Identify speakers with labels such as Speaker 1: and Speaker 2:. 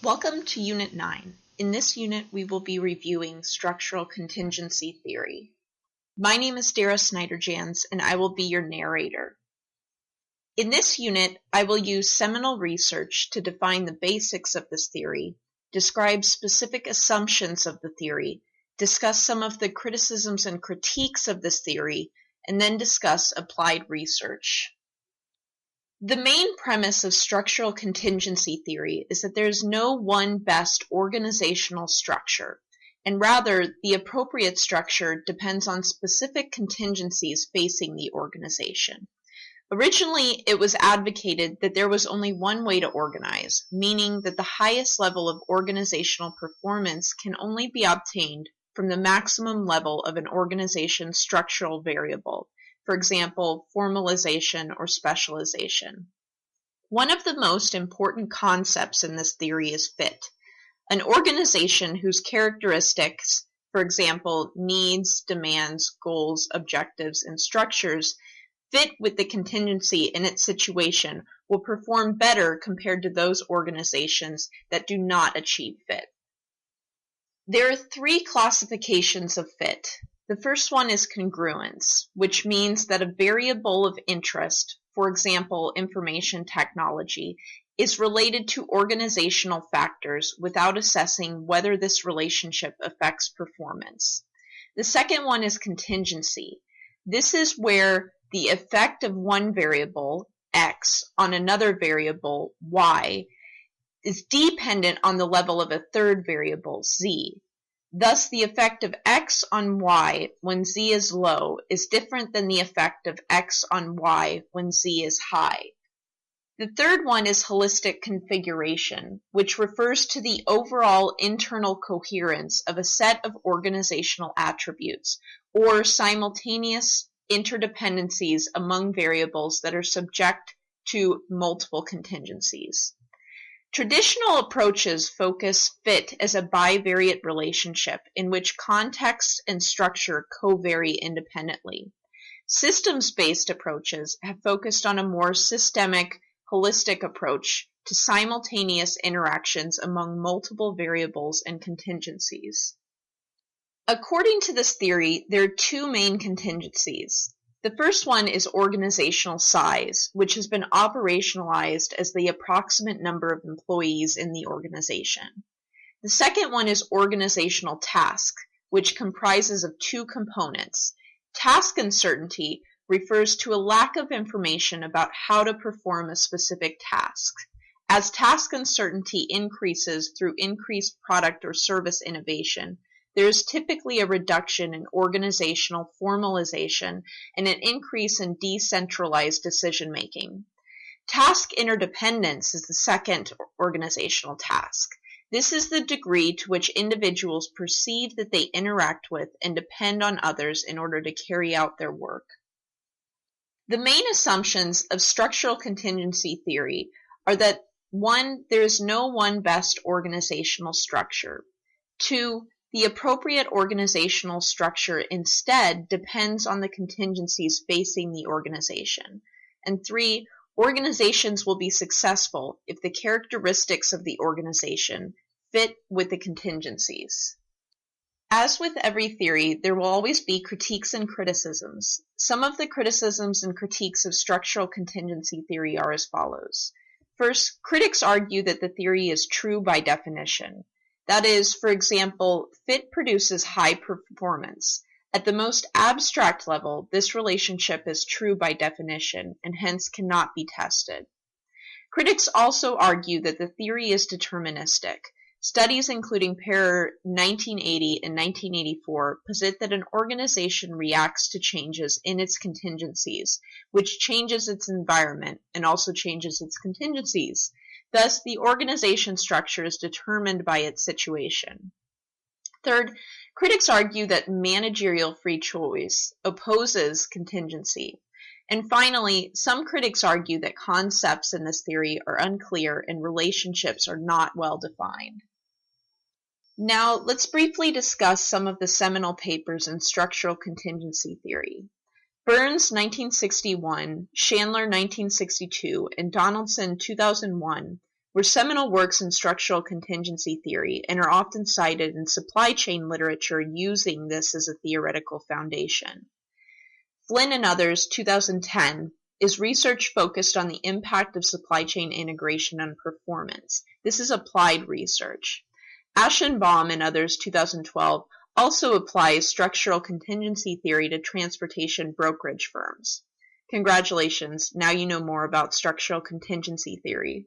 Speaker 1: Welcome to Unit 9. In this unit, we will be reviewing structural contingency theory. My name is Dara Snyder-Jans, and I will be your narrator. In this unit, I will use seminal research to define the basics of this theory, describe specific assumptions of the theory, discuss some of the criticisms and critiques of this theory, and then discuss applied research. The main premise of structural contingency theory is that there is no one best organizational structure, and rather the appropriate structure depends on specific contingencies facing the organization. Originally, it was advocated that there was only one way to organize, meaning that the highest level of organizational performance can only be obtained from the maximum level of an organization's structural variable. For example, formalization or specialization. One of the most important concepts in this theory is fit. An organization whose characteristics, for example, needs, demands, goals, objectives, and structures, fit with the contingency in its situation will perform better compared to those organizations that do not achieve fit. There are three classifications of fit. The first one is congruence, which means that a variable of interest, for example, information technology, is related to organizational factors without assessing whether this relationship affects performance. The second one is contingency. This is where the effect of one variable, x, on another variable, y, is dependent on the level of a third variable, z. Thus, the effect of x on y when z is low is different than the effect of x on y when z is high. The third one is holistic configuration, which refers to the overall internal coherence of a set of organizational attributes, or simultaneous interdependencies among variables that are subject to multiple contingencies. Traditional approaches focus fit as a bivariate relationship in which context and structure co-vary independently. Systems-based approaches have focused on a more systemic, holistic approach to simultaneous interactions among multiple variables and contingencies. According to this theory, there are two main contingencies. The first one is organizational size, which has been operationalized as the approximate number of employees in the organization. The second one is organizational task, which comprises of two components. Task uncertainty refers to a lack of information about how to perform a specific task. As task uncertainty increases through increased product or service innovation, there is typically a reduction in organizational formalization and an increase in decentralized decision-making. Task interdependence is the second organizational task. This is the degree to which individuals perceive that they interact with and depend on others in order to carry out their work. The main assumptions of structural contingency theory are that 1. There is no one best organizational structure. 2. The appropriate organizational structure instead depends on the contingencies facing the organization. And 3, organizations will be successful if the characteristics of the organization fit with the contingencies. As with every theory, there will always be critiques and criticisms. Some of the criticisms and critiques of structural contingency theory are as follows. First, critics argue that the theory is true by definition. That is, for example, fit produces high performance. At the most abstract level, this relationship is true by definition and hence cannot be tested. Critics also argue that the theory is deterministic. Studies including Parer 1980 and 1984 posit that an organization reacts to changes in its contingencies, which changes its environment and also changes its contingencies. Thus, the organization structure is determined by its situation. Third, critics argue that managerial free choice opposes contingency. And finally, some critics argue that concepts in this theory are unclear and relationships are not well defined. Now, let's briefly discuss some of the seminal papers in structural contingency theory. Burns 1961, Chandler 1962, and Donaldson 2001 were seminal works in structural contingency theory and are often cited in supply chain literature using this as a theoretical foundation. Flynn and others 2010 is research focused on the impact of supply chain integration on performance. This is applied research. Aschenbaum and others 2012 also applies structural contingency theory to transportation brokerage firms. Congratulations, now you know more about structural contingency theory.